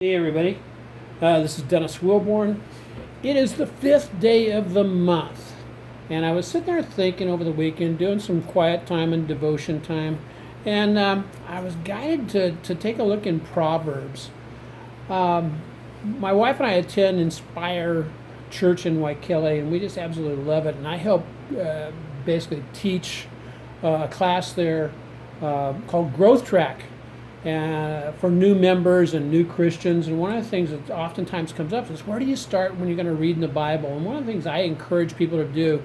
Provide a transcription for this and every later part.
Hey everybody, this is Dennis Wilborn. It is the 5th day of the month, and I was sitting there thinking over the weekend, doing some quiet time and devotion time, and I was guided to take a look in Proverbs. My wife and I attend Inspire Church in Waikele, and we just absolutely love it. And I help basically teach a class there called Growth Track for new members and new Christians. And one of the things that oftentimes comes up is, where do you start when you're going to read in the Bible? And one of the things I encourage people to do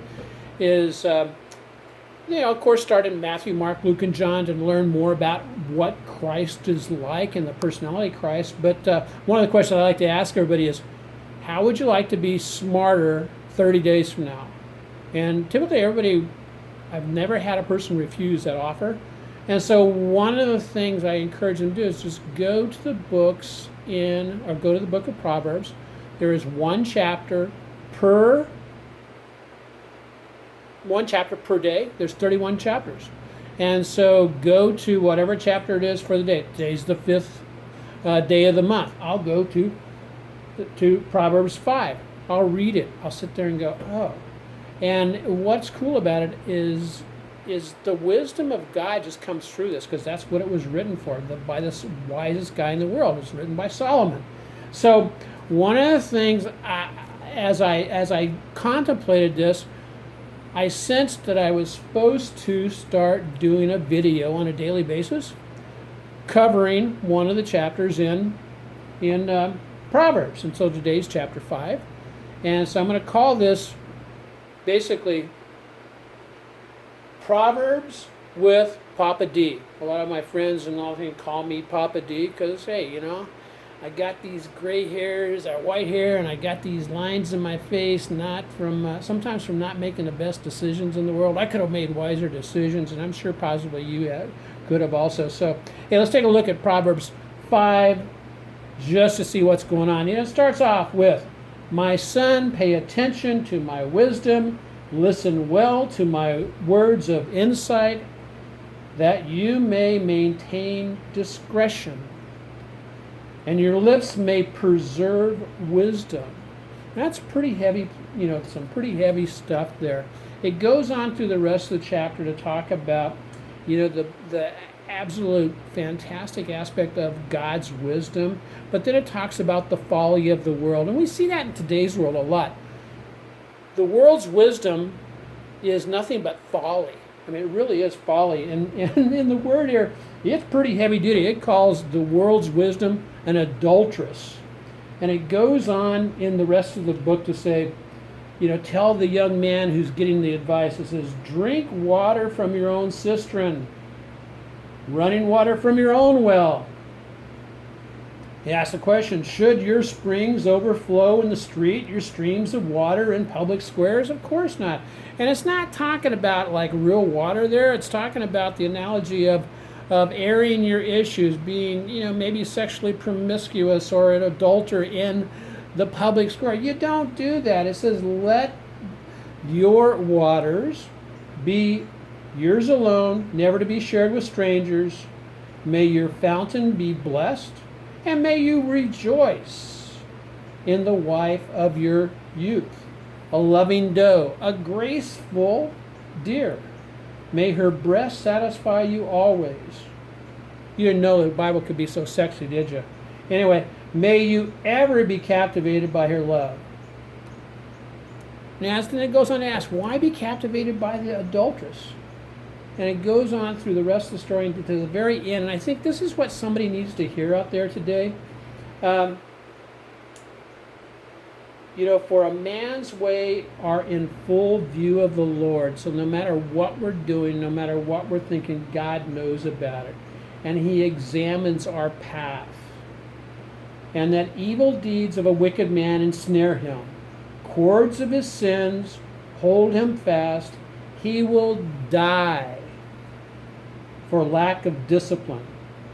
is, of course, start in Matthew, Mark, Luke, and John to learn more about what Christ is like and the personality of Christ. But one of the questions I like to ask everybody is, how would you like to be smarter 30 days from now? And typically I've never had a person refuse that offer. And so one of the things I encourage them to do is just go to the go to the book of Proverbs. There is one chapter per day. There's 31 chapters. And so go to whatever chapter it is for the day. Today's the 5th day of the month. I'll go to Proverbs 5. I'll read it. I'll sit there and go, oh. And what's cool about it is the wisdom of God just comes through this, because that's what it was written for, by the wisest guy in the world. It was written by Solomon. So one of the things, as I contemplated this, I sensed that I was supposed to start doing a video on a daily basis covering one of the chapters in Proverbs. And so today's chapter 5. And so I'm going to call this basically Proverbs with Papa D. A lot of my friends and all things call me Papa D because, hey, I got these gray hairs or white hair, and I got these lines in my face, not from sometimes from not making the best decisions in the world. I could have made wiser decisions, and I'm sure possibly you could have also. So, hey, let's take a look at Proverbs 5 just to see what's going on. It starts off with, "My son, pay attention to my wisdom. Listen well to my words of insight, that you may maintain discretion, and your lips may preserve wisdom." That's pretty heavy, some pretty heavy stuff there. It goes on through the rest of the chapter to talk about, the absolute fantastic aspect of God's wisdom, but then it talks about the folly of the world. And we see that in today's world a lot. The world's wisdom is nothing but folly. I mean, it really is folly. And in the word here, it's pretty heavy duty. It calls the world's wisdom an adulteress. And it goes on in the rest of the book to say, tell the young man who's getting the advice, it says, drink water from your own cistern, running water from your own well. He asks the question, should your springs overflow in the street, your streams of water in public squares? Of course not. And it's not talking about like real water there. It's talking about the analogy of airing your issues, being, maybe sexually promiscuous or an adulterer in the public square. You don't do that. It says, let your waters be yours alone, never to be shared with strangers. May your fountain be blessed, and may you rejoice in the wife of your youth, a loving doe, a graceful deer. May her breast satisfy you always. You didn't know the Bible could be so sexy, did you? Anyway, may you ever be captivated by her love. And then it goes on to ask, why be captivated by the adulteress? And it goes on through the rest of the story to the very end. And I think this is what somebody needs to hear out there today. For a man's way are in full view of the Lord. So no matter what we're doing, no matter what we're thinking, God knows about it. And he examines our path. And that evil deeds of a wicked man ensnare him. Cords of his sins hold him fast. He will die for lack of discipline,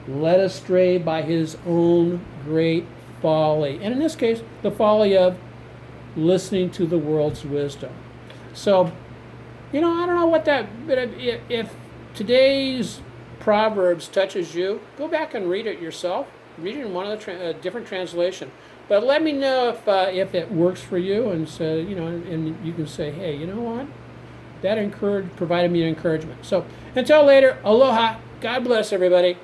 led astray by his own great folly. And in this case, the folly of listening to the world's wisdom. So, I don't know what but if today's Proverbs touches you, go back and read it yourself. read it in one of the different translation. But let me know if it works for you, and so and you can say, hey, you know what? That provided me an encouragement. So until later, aloha. God bless everybody.